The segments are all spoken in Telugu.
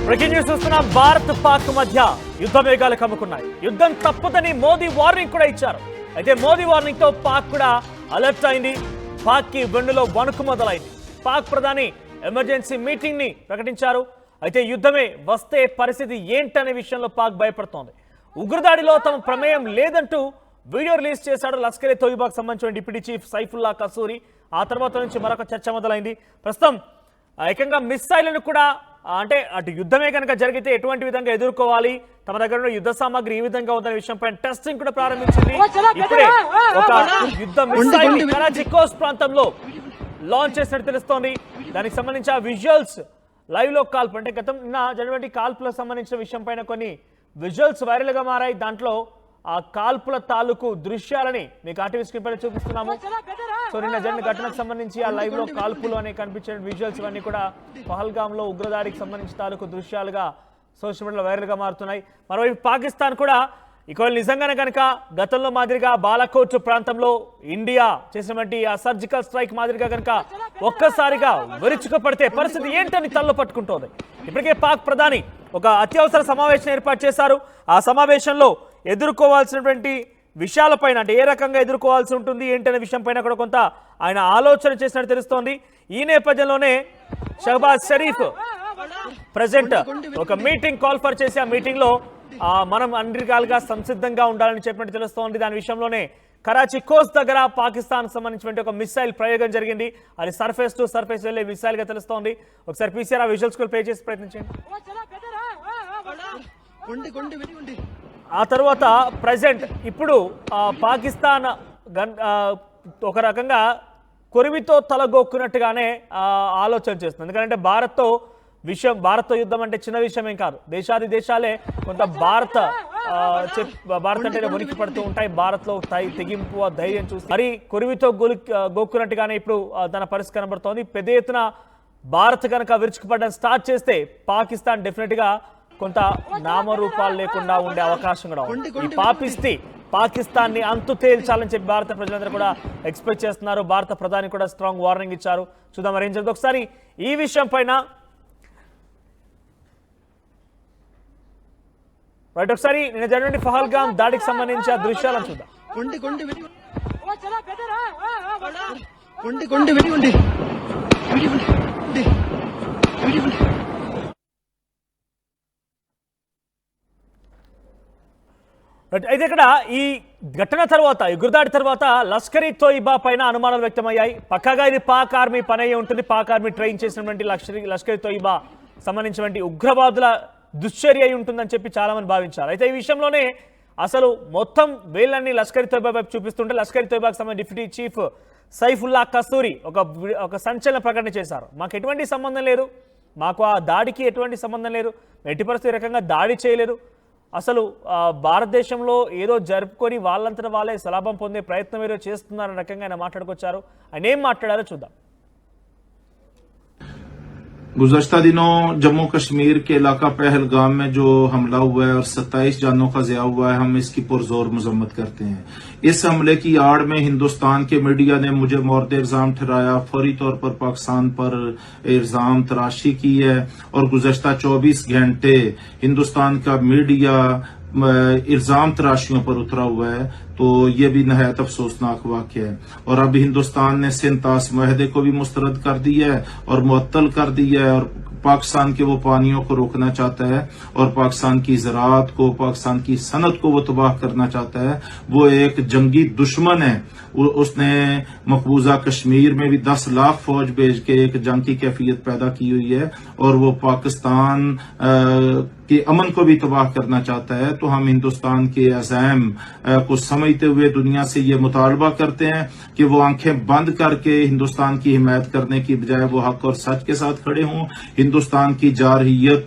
బ్రేకింగ్ న్యూస్ చూస్తున్న భారత్ పాక్ మధ్య యుద్ధ వేగాలు కమ్ముకున్నాయి. యుద్ధం తప్పదని మోదీ వార్నింగ్ కూడా ఇచ్చారు. అయితే మోదీ వార్నింగ్ తో పాక్ కూడా అలర్ట్ అయింది. పాక్ కి వెన్నులో వణుకు మొదలైంది. పాక్ ప్రధాని ఎమర్జెన్సీ మీటింగ్ ని ప్రకటించారు. అయితే యుద్ధమే వస్తే పరిస్థితి ఏంటనే విషయంలో పాక్ భయపడుతోంది. ఉగ్రదాడిలో తమ ప్రమేయం లేదంటూ వీడియో రిలీజ్ చేశాడు లష్కర్ ఏ తోయిబాకు సంబంధించిన డిప్యూటీ చీఫ్ సైఫుల్లా కసూరి. ఆ తర్వాత నుంచి మరొక చర్చ మొదలైంది. ప్రస్తుతం ఏకంగా మిస్సైళ్లను కూడా అంటే అటు యుద్ధమే కనుక జరిగితే ఎటువంటి విధంగా ఎదుర్కోవాలి, తమ దగ్గర ఉన్న యుద్ధ సామాగ్రి ఈ విధంగా ఉందనే విషయంపై టెస్టింగ్ కూడా ప్రారంభించింది. ఇప్పుడే ఒక యుద్ధ మిస్సైల్ కరాచీ కోస్ట్ ప్రాంతంలో లాంచ్ చేసినట్టు తెలుస్తోంది. దానికి సంబంధించి ఆ విజువల్స్ లైవ్ లో కాల్పు అంటే గతం జరిగినటువంటి కాల్పులకు సంబంధించిన విషయం పైన కొన్ని విజువల్స్ వైరల్ గా మారాయి. దాంట్లో ఆ కాల్పుల తాలూకు దృశ్యాలని మీకు ఆర్టీవీ స్క్రీన్ పైన చూపిస్తున్నాము. సో నిన్న జరిగిన ఘటనకు సంబంధించి ఆ లైవ్ లో కాల్పులు అనే కనిపించే విజువల్స్ ఇవన్నీ కూడా పహల్గామ్ లో ఉగ్రదాడికి సంబంధించిన తాలూకు దృశ్యాలుగా సోషల్ మీడియాలో వైరల్ గా మారుతున్నాయి. మరోవైపు పాకిస్తాన్ కూడా ఇక నిజంగానే కనుక గతంలో మాదిరిగా బాలాకోట్ ప్రాంతంలో ఇండియా చేసినటువంటి ఆ సర్జికల్ స్ట్రైక్ మాదిరిగా కనుక ఒక్కసారిగా విరుచుకుపడితే పరిస్థితి ఏంటని తల్లో పట్టుకుంటోంది. ఇప్పటికే పాక్ ప్రధాని ఒక అత్యవసర సమావేశం ఏర్పాటు చేశారు. ఆ సమావేశంలో ఎదుర్కోవాల్సినటువంటి విషయాలపైన అంటే ఏ రకంగా ఎదుర్కోవాల్సి ఉంటుంది ఏంటనే విషయం పైన కూడా కొంత ఆయన ఆలోచన చేసినట్టు తెలుస్తోంది. ఈ నేపథ్యంలోనే షహబాజ్ షరీఫ్ ప్రెసిడెంట్ ఒక మీటింగ్ కాల్ ఫర్ చేసి ఆ మీటింగ్ లో మనం అన్ని రకాలుగా సంసిద్ధంగా ఉండాలని చెప్పినట్టు తెలుస్తోంది. దాని విషయంలోనే కరాచీ కోస్ట్ దగ్గర పాకిస్తాన్ సంబంధించిన ఒక మిసైల్ ప్రయోగం జరిగింది. అది సర్ఫేస్ టు సర్ఫేస్ వెళ్లే మిసైల్ గా తెలుస్తోంది. ఒకసారి పీసీఆర్ ఆ విజువల్స్ ప్లే చేసి ప్రయత్నించండి. ఆ తర్వాత ప్రెసిడెంట్ ఇప్పుడు పాకిస్తాన్ ఒక రకంగా కొరివితో తలగొక్కున్నట్టుగానే ఆలోచన చేస్తుంది. ఎందుకంటే భారత్తో యుద్ధం అంటే చిన్న విషయం ఏం కాదు. దేశాది దేశాలే కొంత భారత్ అంటే ఉనికి పడుతూ ఉంటాయి. భారత్ లో తెగింపు ధైర్యం చూసి మరి కొరివితో గోక్కున్నట్టుగానే ఇప్పుడు తన పరిస్థితి కనబడుతోంది. పెద్ద ఎత్తున భారత్ కనుక విరుచుకుపడడం స్టార్ట్ చేస్తే పాకిస్తాన్ డెఫినెట్ గా కొంత నామరూపాలు లేకుండా ఉండే అవకాశం కూడా ఉంది. ఈ పాపిస్తే పాకిస్తాన్ ని అంతు తేల్చాలని చెప్పి భారత ప్రజలందరూ కూడా ఎక్స్పెక్ట్ చేస్తున్నారు. భారత ప్రధాని కూడా స్ట్రాంగ్ వార్నింగ్ ఇచ్చారు. చూద్దాం మరి ఏం జరుగుతుంది. ఒకసారి ఈ విషయం పైన ఒకసారి నిన్న జరిగిన పహల్గామ్ దాడికి సంబంధించి ఆ దృశ్యాలను చూద్దాం. అయితే ఇక్కడ ఈ ఘటన తర్వాత ఉగ్రదాడి తర్వాత లష్కర్ ఈ తోయిబా పైన అనుమానాలు వ్యక్తమయ్యాయి. పక్కాగా ఇది పాక్ ఆర్మీ పని అయ్యి ఉంటుంది. పాక్ ఆర్మీ ట్రైన్ చేసినటువంటి లష్కర్ ఈ తోయిబా సంబంధించినటువంటి ఉగ్రవాదుల దుశ్చర్య అయి ఉంటుందని చెప్పి చాలా మంది భావించారు. అయితే ఈ విషయంలోనే అసలు మొత్తం వేళ్ళన్ని లష్కర్ ఈ తోయిబా వైపు చూపిస్తుంటే లష్కర్ ఈ తోయిబాకి సంబంధించిన డిప్యూటీ చీఫ్ సైఫుల్లా కసూరి ఒక సంచలన ప్రకటన చేశారు. మాకు ఎటువంటి సంబంధం లేదు, మాకు ఆ దాడికి ఎటువంటి సంబంధం లేదు, ఎట్టి పరిస్థితి రకంగా దాడి చేయలేదు, అసలు భారతదేశంలో ఏదో జరుపుకొని వాళ్ళంతటా వాళ్ళే సలాభం పొందే ప్రయత్నం ఏదో చేస్తున్నారన్న రకంగా ఆయన మాట్లాడుకొచ్చారు. ఆయన ఏం మాట్లాడారో చూద్దాం. गुज़श्ता दिनों जम्मू कश्मीर के इलाका पहलगाम में जो हमला हुआ है और 27 जानों का ज़िया हुआ है, हम इसकी पुरजोर मजम्मत करते हैं। इस हमले की आड़ में हिंदुस्तान के मीडिया ने मुझे मोर्द इल्जाम ठहराया, फौरी तौर पर पाकिस्तान पर इल्जाम तराशी की है और गुज़श्ता 24 घंटे हिंदुस्तान का मीडिया इल्जाम तराशियों पर उतरा हुआ है। तो ये भी नहायत अफसोसनाक वाक़या है। और अब हिंदुस्तान ने सिंतास मुआहदे को भी मुस्तरद कर दिया है और मुअत्तल कर दिया है और पाकिस्तान के वो पानियों को रोकना चाहता है और पाकिस्तान की ज़राअत को, पाकिस्तान की सनत को वो तबाह करना चाहता है। वो एक जंगी दुश्मन है। उसने मकबूजा कश्मीर में भी 10 लाख फौज भेज के एक जंग की कैफियत पैदा की हुई है और वो पाकिस्तान के अमन को भी तबाह करना चाहता है। तो हम हिंदुस्तान के अज़ैम को समझते हुए दुनिया से ये मुतालबा करते हैं कि वो आंखें बंद करके हिंदुस्तान की हिमायत करने की बजाय वो हक और सच के साथ खड़े हों, हिंदुस्तान की जारहियत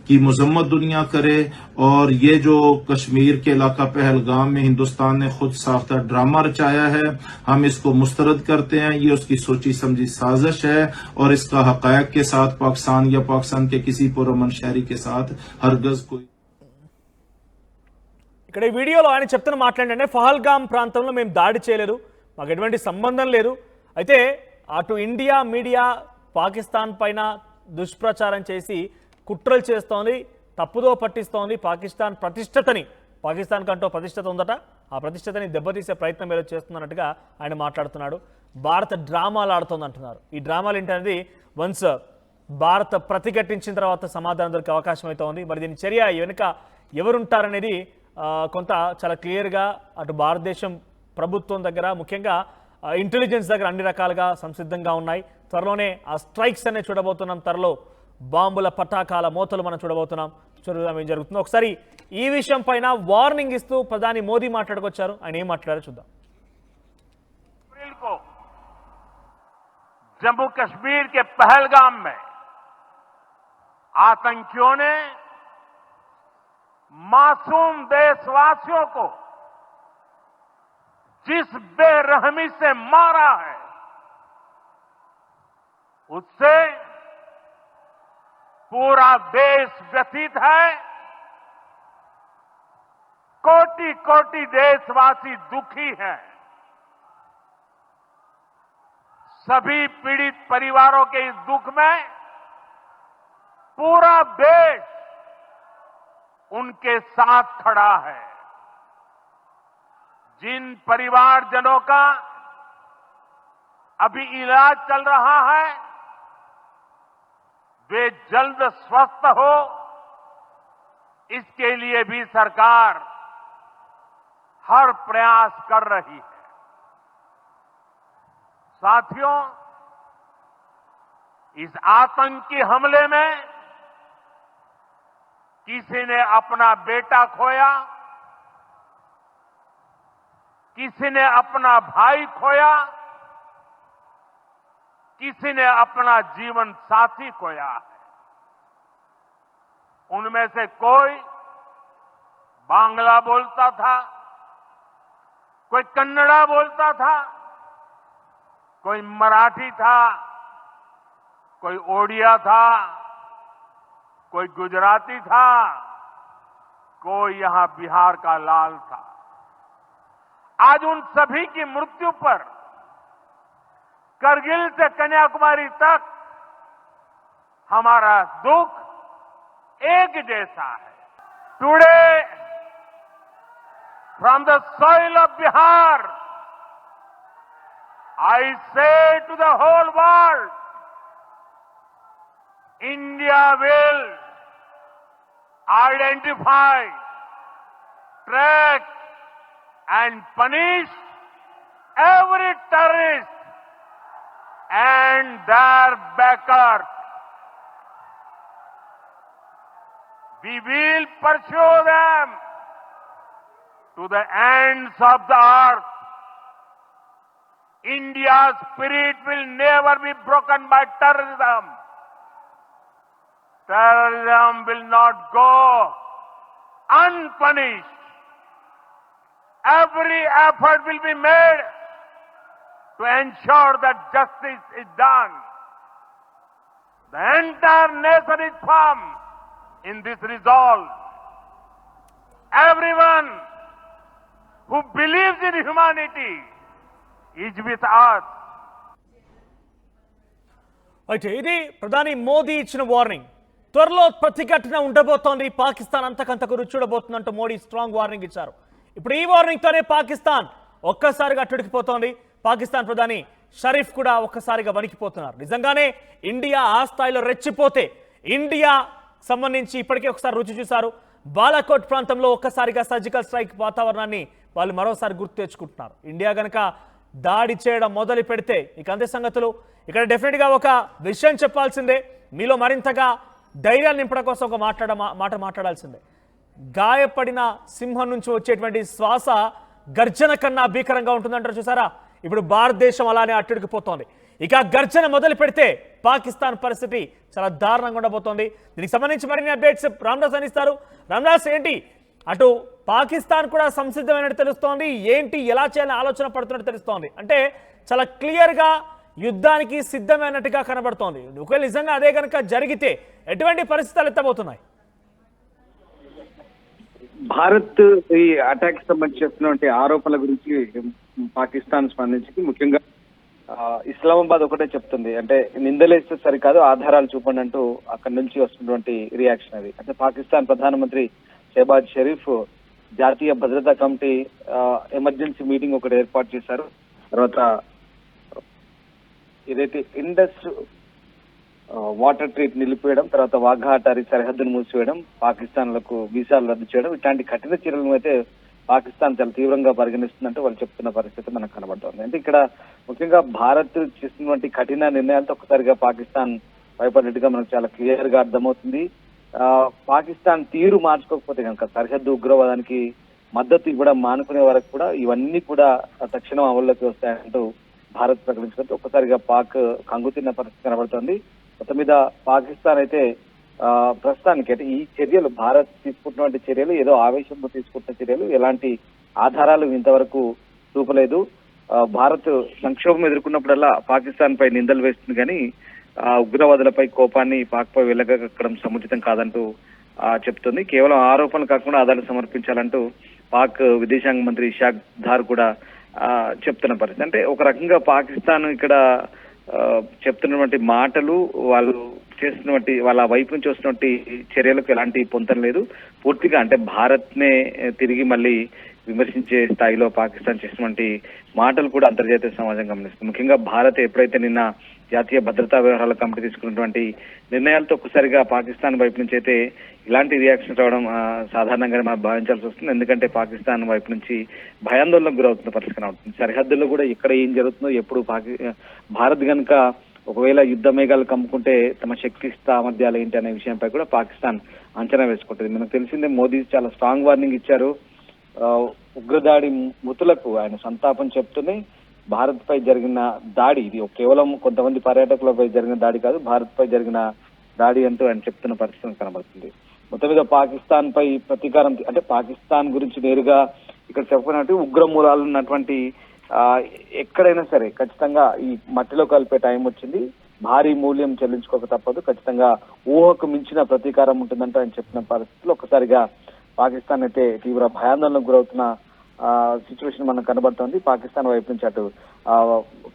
की मजम्मत दुनिया करे। और ये जो कश्मीर के इलाका पहलगाम में हिंदुस्तान ने खुद साख्ता ड्रामा रचाया है, हम इसको मुस्तरद करते हैं। ये उसकी सोची समझी साजिश है और इसका हक़ायक़ के साथ पाकिस्तान या पाकिस्तान के किसी पुरअमन शहरी के साथ हरगज कोई ఇక్కడ ఈ వీడియోలో ఆయన చెప్తున్న మాట్లాడంటే పహల్గామ్ ప్రాంతంలో మేము దాడి చేయలేదు, మాకు ఎటువంటి సంబంధం లేదు. అయితే అటు ఇండియా మీడియా పాకిస్తాన్ పైన దుష్ప్రచారం చేసి కుట్రలు చేస్తోంది, తప్పుదో పట్టిస్తోంది పాకిస్తాన్ ప్రతిష్టతని. పాకిస్తాన్ కంటూ ప్రతిష్టత ఉందట, ఆ ప్రతిష్టతని దెబ్బతీసే ప్రయత్నం ఏదో చేస్తున్నట్టుగా ఆయన మాట్లాడుతున్నాడు. భారత డ్రామాలు ఆడుతోంది అంటున్నారు. ఈ డ్రామాలు ఏంటనేది వన్స్ భారత ప్రతిఘటించిన తర్వాత సమాధానం దొరికే అవకాశం అయితే ఉంది. మరి దీని చర్య వెనుక ఎవరుంటారనేది కొంత చాలా క్లియర్గా అటు భారతదేశం ప్రభుత్వం దగ్గర, ముఖ్యంగా ఇంటెలిజెన్స్ దగ్గర అన్ని రకాలుగా సంసిద్ధంగా ఉన్నాయి. త్వరలోనే ఆ స్ట్రైక్స్ అనే చూడబోతున్నాం, త్వరలో బాంబుల పటాకాల మోతలు మనం చూడబోతున్నాం. చూద్దాం ఏం జరుగుతుందో. ఒకసారి ఈ విషయం పైన వార్నింగ్ ఇస్తూ ప్రధాని మోదీ మాట్లాడుకొచ్చారు. ఆయన ఏం మాట్లాడారో చూద్దాం. अप्रैल को जम्मू कश्मीर के पहलगाम में आतंकियों ने मासूम देशवासियों को जिस बेरहमी से मारा है, उससे पूरा देश व्यथित है। कोटि कोटि देशवासी दुखी हैं। सभी पीड़ित परिवारों के इस दुख में पूरा देश उनके साथ खड़ा है। जिन परिवारजनों का अभी इलाज चल रहा है, वे जल्द स्वस्थ हो, इसके लिए भी सरकार हर प्रयास कर रही है। साथियों, इस आतंकी हमले में किसी ने अपना बेटा खोया, किसी ने अपना भाई खोया, किसी ने अपना जीवन साथी खोया है। उनमें से कोई बांग्ला बोलता था, कोई कन्नड़ा बोलता था, कोई मराठी था, कोई ओडिया था, कोई गुजराती था, कोई यहां बिहार का लाल था। आज उन सभी की मृत्यु पर करगिल से कन्याकुमारी तक हमारा दुख एक जैसा है। Today from the soil of Bihar I say to the whole world, India will identify, track and punish every terrorist and their backers. We will pursue them to the ends of the earth. India's spirit will never be broken by terrorism. Terrorism will not go unpunished. Every effort will be made to ensure that justice is done. The entire nation is firm in this resolve. Everyone who believes in humanity is with us. అయితే ఇది ప్రధాని మోదీ ఇచ్చిన వార్నింగ్. త్వరలో ప్రతిఘటన ఉండబోతోంది, పాకిస్తాన్ అంతకంతకు రుచి చూడబోతుందంటూ మోడీ స్ట్రాంగ్ వార్నింగ్ ఇచ్చారు. ఇప్పుడు ఈ వార్నింగ్తోనే పాకిస్తాన్ ఒక్కసారిగా అట్టుడికిపోతోంది. పాకిస్తాన్ ప్రధాని షరీఫ్ కూడా ఒక్కసారిగా వణికిపోతున్నారు. నిజంగానే ఇండియా ఆ స్థాయిలో రెచ్చిపోతే, ఇండియా సంబంధించి ఇప్పటికే ఒకసారి రుచి చూశారు. బాలాకోట్ ప్రాంతంలో ఒక్కసారిగా సర్జికల్ స్ట్రైక్ వాతావరణాన్ని వాళ్ళు మరోసారి గుర్తు తెచ్చుకుంటున్నారు. ఇండియా గనక దాడి చేయడం మొదలు పెడితే ఇక అంతే సంగతులు. ఇక్కడ డెఫినెట్గా ఒక విషయం చెప్పాల్సిందే, మీలో మరింతగా ధైర్యాన్ని నింపడం కోసం ఒక మాట మాట్లాడాల్సిందే. గాయపడిన సింహం నుంచి వచ్చేటువంటి శ్వాస గర్జన కన్నా భీకరంగా ఉంటుందంటారు చూసారా. ఇప్పుడు భారతదేశం అలానే అట్టుడికిపోతోంది. ఇక గర్జన మొదలు పెడితే పాకిస్తాన్ పరిస్థితి చాలా దారుణంగా ఉండబోతోంది. దీనికి సంబంధించి మరిన్ని అప్డేట్స్ రామ్దాస్ అందిస్తారు. రామ్దాస్, ఏంటి అటు పాకిస్తాన్ కూడా సంసిద్ధమైనట్టు తెలుస్తోంది, ఏంటి ఎలా చేయాలని ఆలోచన పడుతున్నట్టు తెలుస్తోంది. అంటే చాలా క్లియర్గా యుద్ధానికి సిద్ధమైనట్టుగా కనబడుతోంది. ఒకవేళ నిజంగా అదే కనుక జరిగితే ఎటువంటి పరిస్థితులు ఎత్తబోతున్నాయి? భారత్ ఈ అటాక్ సంబంధించి చేస్తున్నటువంటి ఆరోపణల గురించి పాకిస్తాన్ స్పందించింది. ముఖ్యంగా ఇస్లామాబాద్ ఒకటే చెప్తుంది, అంటే నిందలేస్తే సరికాదు ఆధారాలు చూపండి అంటూ అక్కడి నుంచి వస్తున్నటువంటి రియాక్షన్ అది. అంటే పాకిస్తాన్ ప్రధానమంత్రి షెహబాజ్ షరీఫ్ జాతీయ భద్రతా కమిటీ ఎమర్జెన్సీ మీటింగ్ ఒకటి ఏర్పాటు చేశారు. తర్వాత ఏదైతే ఇండస్ వాటర్ ట్రీట్ నిలిపివేయడం, తర్వాత వాఘా అటారీ సరిహద్దును మూసివేయడం, పాకిస్తాన్లకు వీసాలు రద్దు చేయడం, ఇట్లాంటి కఠిన చర్యలను అయితే పాకిస్తాన్ చాలా తీవ్రంగా పరిగణిస్తుందంటే వాళ్ళు చెప్తున్న పరిస్థితి మనకు కనబడుతోంది. అంటే ఇక్కడ ముఖ్యంగా భారత్ చేస్తున్నటువంటి కఠిన నిర్ణయాలతో ఒక్కసారిగా పాకిస్తాన్ భయపడినట్టుగా మనకు చాలా క్లియర్ గా అర్థమవుతుంది. పాకిస్తాన్ తీరు మార్చుకోకపోతే కనుక సరిహద్దు ఉగ్రవాదానికి మద్దతు ఇవ్వడం మానుకునే వరకు కూడా ఇవన్నీ కూడా తక్షణం అమల్లోకి వస్తాయంటూ భారత్ ప్రకటించడంతో ఒక్కసారిగా పాక్ కంగుతిన్న పరిస్థితి కనబడుతోంది. మొత్తం మీద పాకిస్తాన్ అయితే ప్రస్తుతానికి అంటే ఈ చర్యలు భారత్ తీసుకుంటున్నటువంటి చర్యలు ఏదో ఆవేశంతో తీసుకుంటున్న చర్యలు, ఎలాంటి ఆధారాలు ఇంతవరకు చూపలేదు. భారత్ సంక్షోభం ఎదుర్కొన్నప్పుడల్లా పాకిస్తాన్ పై నిందలు వేస్తుంది కానీ ఉగ్రవాదులపై కోపాన్ని పాక్ పై వెళ్ళగక్కడం సముచితం కాదంటూ చెప్తుంది. కేవలం ఆరోపణలు కాకుండా ఆధారాలు సమర్పించాలంటూ పాక్ విదేశాంగ మంత్రి ఇషాక్ దార్ కూడా చెప్తున్న పరిస్థితి. అంటే ఒక రకంగా పాకిస్తాన్ ఇక్కడ చెప్తున్నటువంటి మాటలు, వాళ్ళు చేస్తున్నటువంటి వాళ్ళ వైపు నుంచి వస్తున్నటువంటి చర్యలకు ఎలాంటి పొంతం లేదు. పూర్తిగా అంటే భారత్ నే తిరిగి మళ్ళీ విమర్శించే స్థాయిలో పాకిస్తాన్ చేసినటువంటి మాటలు కూడా అంతర్జాతీయ సమాజం గమనిస్తుంది. ముఖ్యంగా భారత్ ఎప్పుడైతే నిన్న జాతీయ భద్రతా వ్యవహారాల కమిటీ తీసుకున్నటువంటి నిర్ణయాలతో ఒక్కసారిగా పాకిస్తాన్ వైపు నుంచి అయితే ఇలాంటి రియాక్షన్ రావడం సాధారణంగానే మనం భావించాల్సి వస్తుంది. ఎందుకంటే పాకిస్తాన్ వైపు నుంచి భయాందోళనకు గురవుతున్న పరిస్థితి కనబడుతుంది. సరిహద్దుల్లో కూడా ఎక్కడ ఏం జరుగుతుందో, ఎప్పుడు భారత్ కనుక ఒకవేళ యుద్ధ మేఘాలు కమ్ముకుంటే తమ శక్తి సామర్థ్యాలు ఏంటి అనే విషయంపై కూడా పాకిస్తాన్ అంచనా వేసుకుంటుంది. మనకు తెలిసిందే, మోదీ చాలా స్ట్రాంగ్ వార్నింగ్ ఇచ్చారు. ఉగ్రదాడి మృతులకు ఆయన సంతాపం చెప్తూనే భారత్ పై జరిగిన దాడి ఇది కేవలం కొంతమంది పర్యాటకులపై జరిగిన దాడి కాదు, భారత్ పై జరిగిన దాడి అంటూ ఆయన చెప్తున్న పరిస్థితి కనబడుతుంది. మొత్తం మీద పాకిస్తాన్ పై ప్రతీకారం, అంటే పాకిస్తాన్ గురించి నేరుగా ఇక్కడ చెప్పినట్టు ఉగ్ర మూలాలు ఉన్నటువంటి ఎక్కడైనా సరే ఖచ్చితంగా ఈ మట్టిలో కలిపే టైం వచ్చింది. భారీ మూల్యం చెల్లించుకోక తప్పదు. ఖచ్చితంగా ఊహకు మించిన ప్రతీకారం ఉంటుందంటే ఆయన చెప్పిన పరిస్థితుల్లో ఒక్కసారిగా పాకిస్తాన్ అయితే తీవ్ర భయాందోళనకు గురవుతున్న సిచ్యువేషన్ మనకు కనబడుతోంది. పాకిస్తాన్ వైపు నుంచి అటు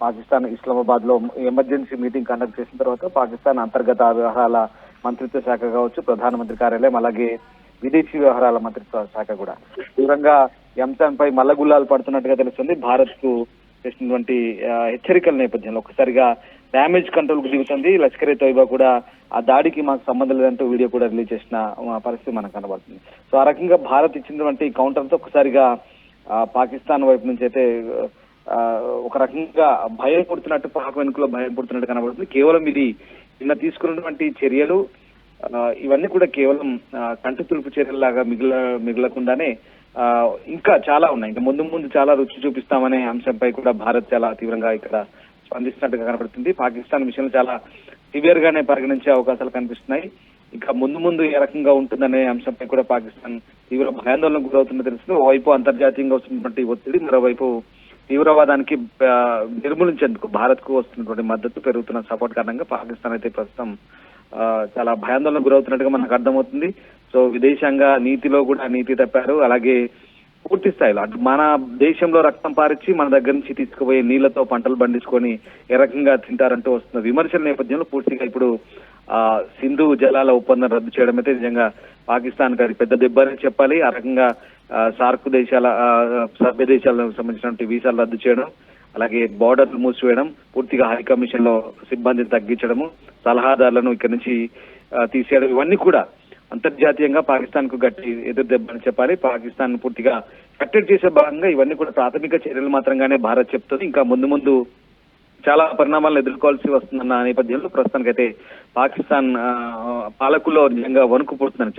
పాకిస్తాన్ ఇస్లామాబాద్ లో ఎమర్జెన్సీ మీటింగ్ కండక్ట్ చేసిన తర్వాత పాకిస్తాన్ అంతర్గత వ్యవహారాల మంత్రిత్వ శాఖ కావచ్చు, ప్రధానమంత్రి కార్యాలయం, అలాగే విదేశీ వ్యవహారాల మంత్రిత్వ శాఖ కూడా తీవ్రంగా ఈ అంశంపై మల్లగుల్లాలు పడుతున్నట్టుగా తెలుస్తుంది. భారత్ కు చేసినటువంటి హెచ్చరికల నేపథ్యంలో ఒక్కసారిగా డ్యామేజ్ కంట్రోల్ కు దిగుతుంది. లష్కర్ ఏ తోయిబా కూడా ఆ దాడికి మాకు సంబంధం లేదంటూ వీడియో కూడా రిలీజ్ చేసిన పరిస్థితి మనకు కనబడుతుంది. సో ఆ రకంగా భారత్ ఇచ్చినటువంటి కౌంటర్ తో ఒక్కసారిగా పాకిస్తాన్ వైపు నుంచి అయితే ఒక రకంగా భయం పుడుతున్నట్టు, పాక్ వెనుకలో భయం పుడుతున్నట్టు కనబడుతుంది. కేవలం ఇది నిన్న తీసుకున్నటువంటి చర్యలు ఇవన్నీ కూడా కేవలం కంటి తులుపు చర్యల్లాగా మిగలకుండానే ఇంకా చాలా ఉన్నాయి. ఇంకా ముందు ముందు చాలా రుచి చూపిస్తామనే అంశంపై కూడా భారత్ చాలా తీవ్రంగా ఇక్కడ స్పందిస్తున్నట్టుగా కనబడుతుంది. పాకిస్తాన్ విషయంలో చాలా సివియర్ గానే పరిగణించే అవకాశాలు కనిపిస్తున్నాయి. ఇంకా ముందు ముందు ఏ రకంగా ఉంటుందనే అంశంపై కూడా పాకిస్తాన్ తీవ్ర భయాందోళనకు గురవుతుందో తెలుస్తుంది. ఓవైపు అంతర్జాతీయంగా వస్తున్నటువంటి ఒత్తిడి, మరోవైపు తీవ్రవాదానికి నిర్మూలించేందుకు భారత్ కు వస్తున్నటువంటి మద్దతు, పెరుగుతున్న సపోర్ట్ కారణంగా పాకిస్తాన్ అయితే ప్రస్తుతం చాలా భయాందోళనకు గురవుతున్నట్టుగా మనకు అర్థమవుతుంది. సో విదేశాంగ నీతిలో కూడా నీతి తప్పారు. అలాగే పూర్తి స్థాయిలో అటు మన దేశంలో రక్తం పారిచ్చి మన దగ్గర నుంచి తీసుకుపోయే నీళ్లతో పంటలు పండించుకొని ఏ రకంగా తింటారంటూ వస్తున్న విమర్శల నేపథ్యంలో పూర్తిగా ఇప్పుడు సింధు జలాల ఒప్పందం రద్దు చేయడం అయితే నిజంగా పాకిస్తాన్ కి పెద్ద దెబ్బనే చెప్పాలి. ఆ రకంగా సార్క్ దేశాల సభ్య దేశాలకు సంబంధించినటువంటి వీసాలు రద్దు చేయడం, అలాగే బోర్డర్లు మూసివేయడం, పూర్తిగా హై కమిషన్ లో సిబ్బందిని తగ్గించడము, సలహాదారులను ఇక్కడి నుంచి తీసేయడం, ఇవన్నీ కూడా అంతర్జాతీయంగా పాకిస్తాన్ కు గట్టి ఎదురు దెబ్బని చెప్పాలి. పాకిస్తాన్ పూర్తిగా కట్టడి చేసే భాగంగా ఇవన్నీ కూడా ప్రాథమిక చర్యలు మాత్రంగానే భారత్ చెప్తుంది. ఇంకా ముందు ముందు చాలా పరిణామాలను ఎదుర్కోవాల్సి వస్తుందన్న నేపథ్యంలో ప్రస్తుతానికైతే పాకిస్తాన్ పాలకుల్లో నిజంగా వణుకు పుడుతుందని చెప్తారు.